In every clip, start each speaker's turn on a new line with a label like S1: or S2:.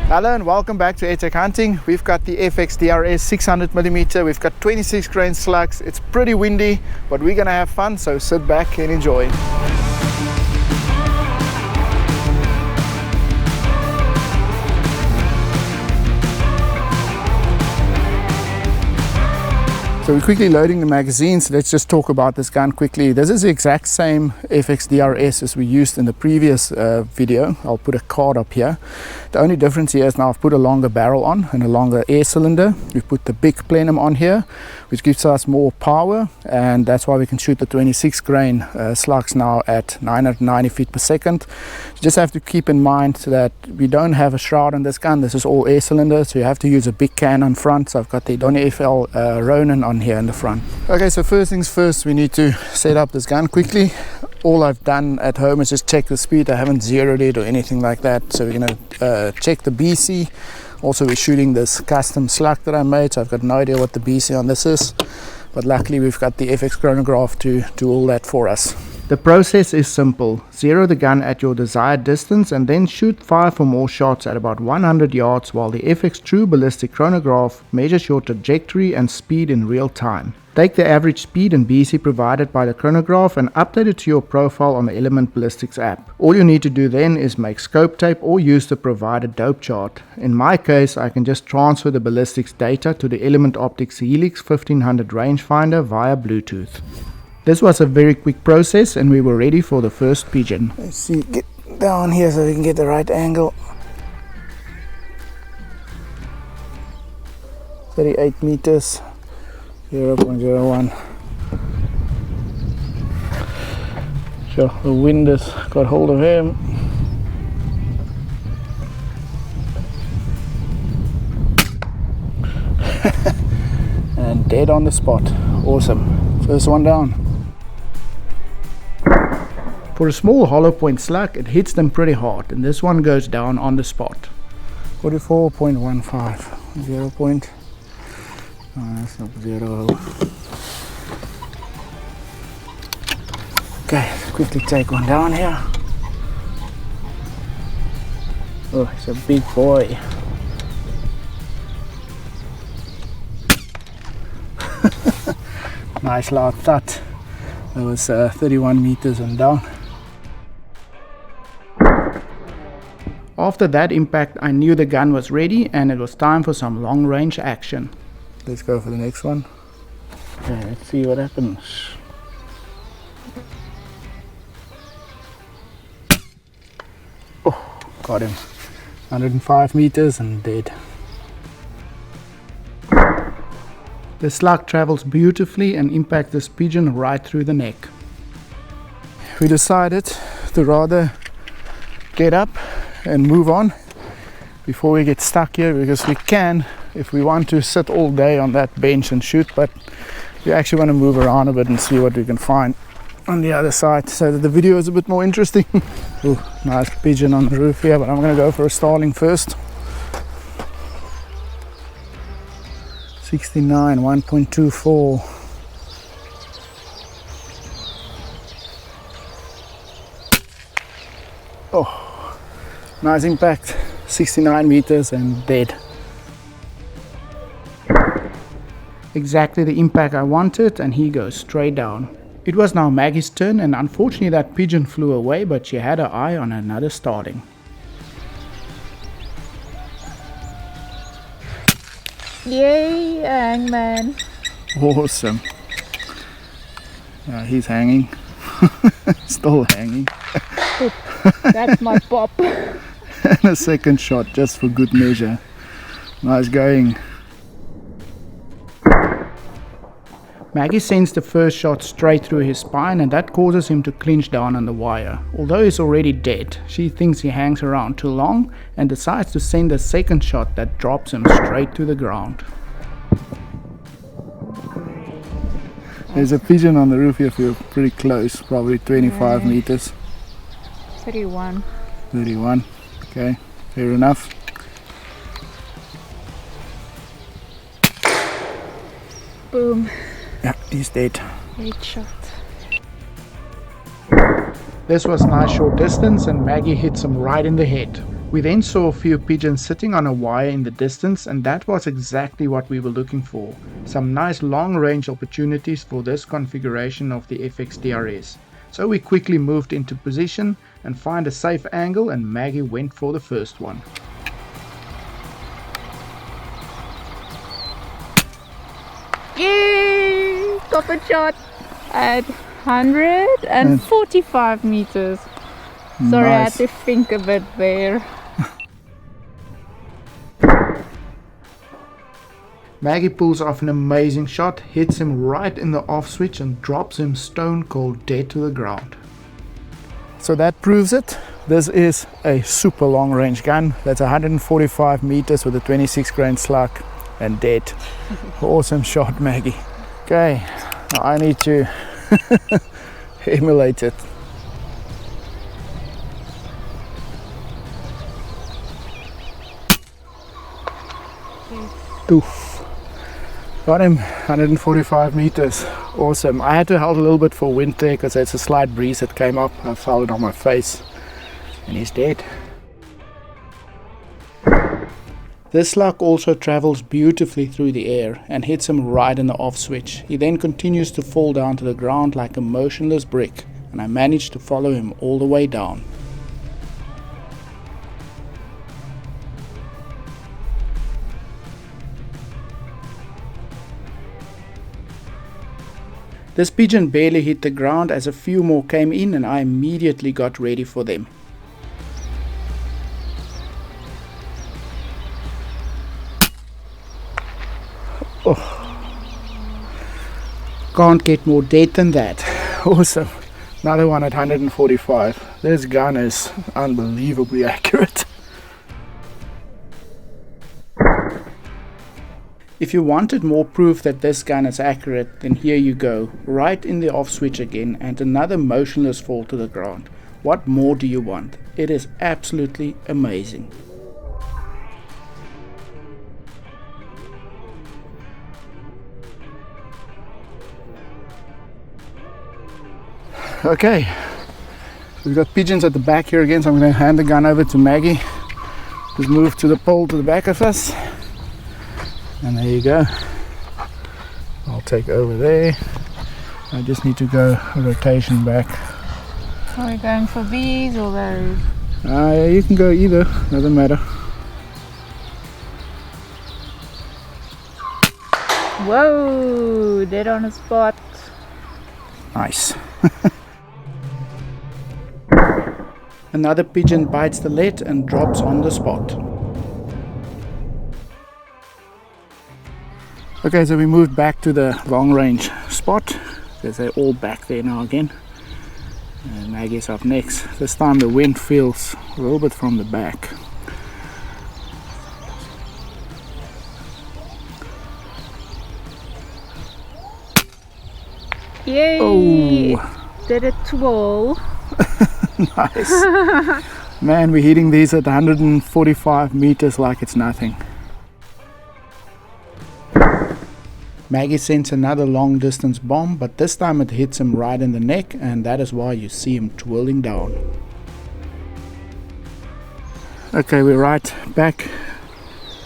S1: Hello and welcome back to AirTac Hunting. We've got the FX DRS 600mm, we've got 26 grain slugs. It's pretty windy, but we're gonna have fun, so sit back and enjoy. So we're quickly loading the magazines. Let's just talk about this gun quickly. This is the exact same FX DRS as we used in the previous video. I'll put a card up here. The only difference here is now I've put a longer barrel on and a longer air cylinder. We've put the big plenum on here, which gives us more power, and that's why we can shoot the 26 grain slugs now at 990 feet per second. You just have to keep in mind that we don't have a shroud on this gun. This is all air cylinder, so you have to use a big can on front. So I've got the DonnyFL Ronin on here in the front. Okay, so first things first, we need to set up this gun quickly. All I've done at home is just check the speed. I haven't zeroed it or anything like that. So we're gonna check the BC. Also, we're shooting this custom slug that I made, so I've got no idea what the BC on this is, but luckily we've got the FX Chronograph to do all that for us. The process is simple. Zero the gun at your desired distance and then shoot 5 or more shots at about 100 yards while the FX True Ballistic Chronograph measures your trajectory and speed in real time. Take the average speed and BC provided by the chronograph and update it to your profile on the Element Ballistics app. All you need to do then is make scope tape or use the provided dope chart. In my case, I can just transfer the ballistics data to the Element Optics Helix 1500 rangefinder via Bluetooth. This was a very quick process and we were ready for the first pigeon. Let's see, get down here so we can get the right angle. 38 meters, 0.01. Sure, the wind has got hold of him. And dead on the spot. Awesome. First one down. For a small hollow point slug, it hits them pretty hard, and this one goes down on the spot. 44.15. 0. That's not 0. Okay, quickly take one down here. Oh, it's a big boy. Nice loud thud. That was 31 meters and down. After that impact, I knew the gun was ready and it was time for some long range action. Let's go for the next one. Okay, let's see what happens. Oh, got him. 105 meters and dead. The slug travels beautifully and impacts this pigeon right through the neck. We decided to rather get up and move on before we get stuck here, because we can, if we want to, sit all day on that bench and shoot, but we actually want to move around a bit and see what we can find on the other side so that the video is a bit more interesting. Ooh, nice pigeon on the roof here, but I'm going to go for a starling first. 69, 1.24. Oh, nice impact. 69 meters and dead. Exactly the impact I wanted, and he goes straight down. It was now Maggie's turn, and unfortunately that pigeon flew away, but she had her eye on another starling.
S2: Yay, hangman.
S1: Awesome. He's hanging. Still hanging.
S2: That's my pop.
S1: And a second shot just for good measure. Nice going. Maggie sends the first shot straight through his spine, and that causes him to clinch down on the wire. Although he's already dead, she thinks he hangs around too long and decides to send a second shot that drops him straight to the ground. There's a pigeon on the roof here, if you're pretty close, probably 25 meters.
S2: 31.
S1: 31, okay, fair enough.
S2: Boom.
S1: Yeah, he's dead.
S2: Great shot.
S1: This was nice short distance and Maggie hits him right in the head. We then saw a few pigeons sitting on a wire in the distance, and that was exactly what we were looking for. Some nice long range opportunities for this configuration of the FX DRS. So we quickly moved into position and find a safe angle, and Maggie went for the first one.
S2: Yay! Got the shot at 145 meters. Sorry, I had
S1: Nice.
S2: to think a bit there.
S1: Maggie pulls off an amazing shot, hits him right in the off switch and drops him stone cold dead to the ground. So that proves it. This is a super long range gun. That's 145 meters with a 26 grain slug and dead. Awesome shot, Maggie. Okay, now I need to emulate it. Oof. Got him, 145 meters. Awesome. I had to hold a little bit for wind there because there's a slight breeze that came up. I felt it on my face and he's dead. This slug also travels beautifully through the air and hits him right in the off switch. He then continues to fall down to the ground like a motionless brick, and I managed to follow him all the way down. This pigeon barely hit the ground as a few more came in, and I immediately got ready for them. Oh. Can't get more dead than that. Awesome. Another one at 145. This gun is unbelievably accurate. If you wanted more proof that this gun is accurate, then here you go, right in the off switch again, and another motionless fall to the ground. What more do you want? It is absolutely amazing. Okay, we've got pigeons at the back here again, so I'm going to hand the gun over to Maggie. Just move to the pole to the back of us. And there you go. I'll take over there. I just need to go a rotation back.
S2: Are we going for these or those?
S1: Yeah, you can go either, doesn't matter.
S2: Whoa, dead on the spot.
S1: Nice. Another pigeon bites the lead and drops on the spot. Okay, so we moved back to the long range spot because they're all back there now again. And Maggie's up next. This time the wind feels a little bit from the back.
S2: Yay!
S1: Oh,
S2: Did it twirl.
S1: nice. Man, we're hitting these at 145 meters like it's nothing. Maggie sends another long distance bomb, but this time it hits him right in the neck, and that is why you see him twirling down. Okay, we're right back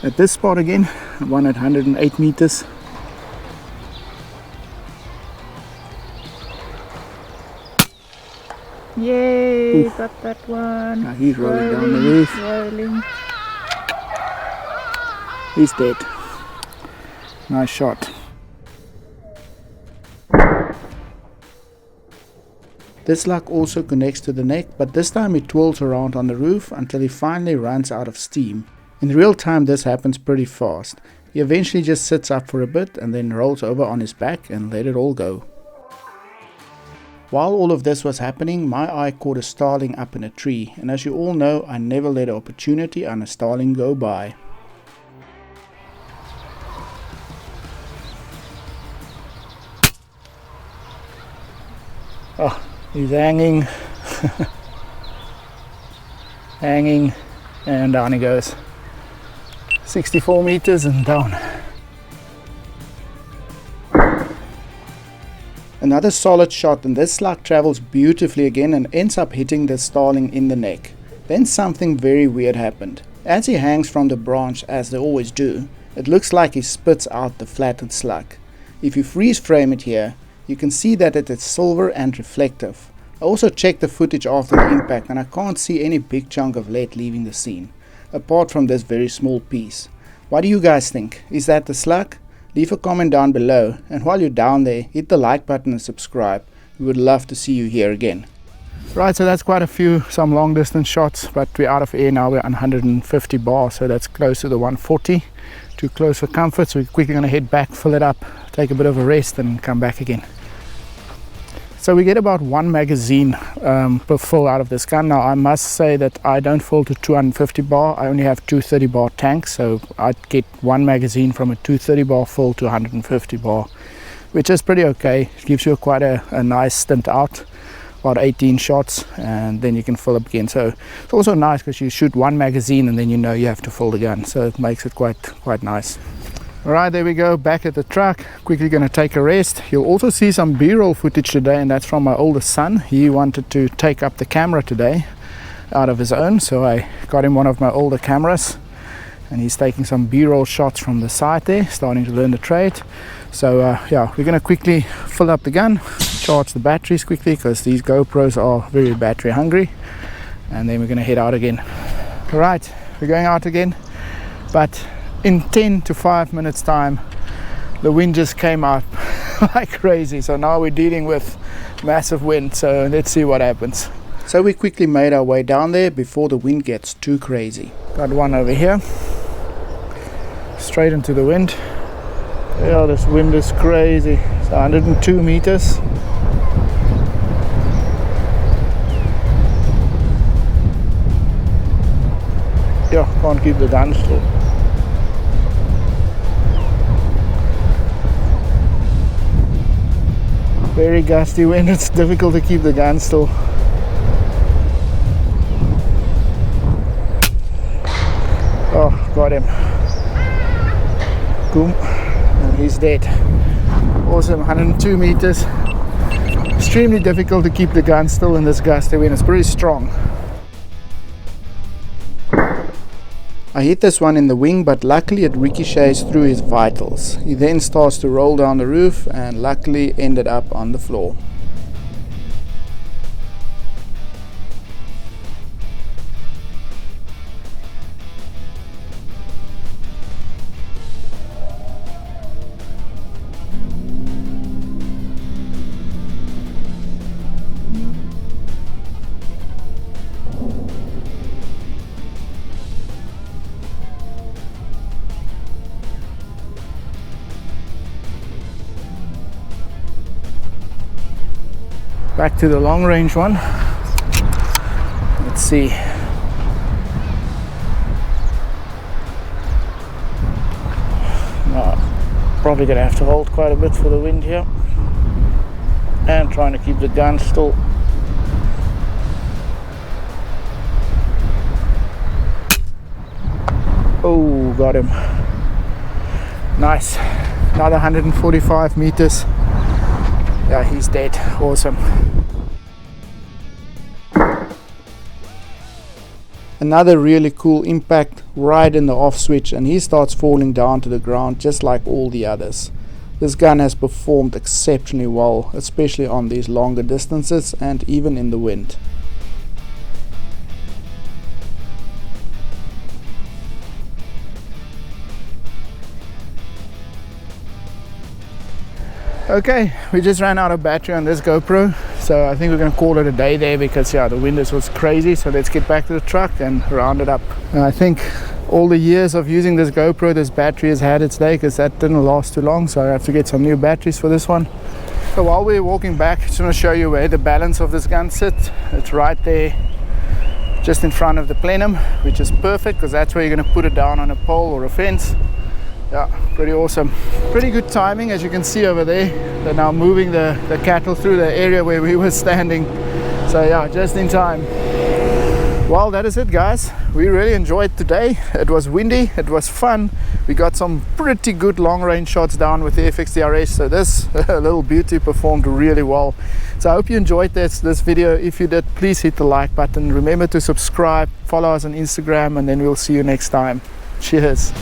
S1: at this spot again, one at 108 meters.
S2: Yay,
S1: Oof.
S2: got that one.
S1: Now he's rolling down the roof.
S2: Rolling.
S1: He's dead. Nice shot. This slug also connects to the neck, but this time he twirls around on the roof until he finally runs out of steam. In real time this happens pretty fast. He eventually just sits up for a bit and then rolls over on his back and let it all go. While all of this was happening, my eye caught a starling up in a tree, and as you all know, I never let an opportunity on a starling go by. Oh, he's hanging, hanging, and down he goes. 64 meters and down. Another solid shot, and this slug travels beautifully again and ends up hitting the starling in the neck. Then something very weird happened. As he hangs from the branch, as they always do, it looks like he spits out the flattened slug. If you freeze frame it here, you can see that it is silver and reflective. I also checked the footage after the impact and I can't see any big chunk of lead leaving the scene, apart from this very small piece. What do you guys think? Is that the slug? Leave a comment down below, and while you're down there, hit the like button and subscribe. We would love to see you here again. Right, so that's quite a few, some long distance shots, but we're out of air now. We're on 150 bar, so that's close to the 140. Too close for comfort, so we're quickly going to head back, fill it up, take a bit of a rest and come back again. So we get about one magazine per fill out of this gun. Now I must say that I don't fill to 250 bar. I only have 230 bar tanks, so I'd get one magazine from a 230 bar full to 150 bar, which is pretty okay. It gives you quite a nice stint out, about 18 shots, and then you can fill up again. So it's also nice because you shoot one magazine and then you know you have to fill the gun, so it makes it quite nice. Alright, there we go, back at the truck, quickly going to take a rest. You'll also see some B-roll footage today, and that's from my oldest son. He wanted to take up the camera today out of his own, so I got him one of my older cameras and he's taking some B-roll shots from the side there, starting to learn the trade. So yeah, we're going to quickly fill up the gun, charge the batteries quickly because these GoPros are very battery hungry, and then we're going to head out again. Alright, we're going out again, but in 10 to 5 minutes time the wind just came out like crazy, so now we're dealing with massive wind, so let's see what happens. So we quickly made our way down there before the wind gets too crazy. Got one over here, straight into the wind. Yeah, this wind is crazy. It's 102 meters. Yeah, can't keep the gun still. Very gusty wind, it's difficult to keep the gun still. Oh, got him. Boom. And he's dead. Awesome, 102 meters. Extremely difficult to keep the gun still in this gusty wind, it's pretty strong. I hit this one in the wing, but luckily it ricochets through his vitals. He then starts to roll down the roof and luckily ended up on the floor. Back to the long range one. Let's see. Probably gonna have to hold quite a bit for the wind here, and trying to keep the gun still. Oh, got him. Nice. Another 145 meters. Yeah, he's dead. Awesome. Another really cool impact right in the off switch, and he starts falling down to the ground just like all the others. This gun has performed exceptionally well, especially on these longer distances and even in the wind. Okay, we just ran out of battery on this GoPro, so I think we're going to call it a day there because yeah, the wind was crazy. So let's get back to the truck and round it up. And I think all the years of using this GoPro, this battery has had its day because that didn't last too long, so I have to get some new batteries for this one. So while we're walking back, I just want to show you where the balance of this gun sits. It's right there just in front of the plenum, which is perfect because that's where you're going to put it down on a pole or a fence. Yeah, pretty awesome. Pretty good timing, as you can see over there. They're now moving the cattle through the area where we were standing. So yeah, just in time. Well, that is it, guys. We really enjoyed today. It was windy, it was fun. We got some pretty good long range shots down with the FX DRS, so this little beauty performed really well. So I hope you enjoyed this video. If you did, please hit the like button. Remember to subscribe, follow us on Instagram, and then we'll see you next time. Cheers.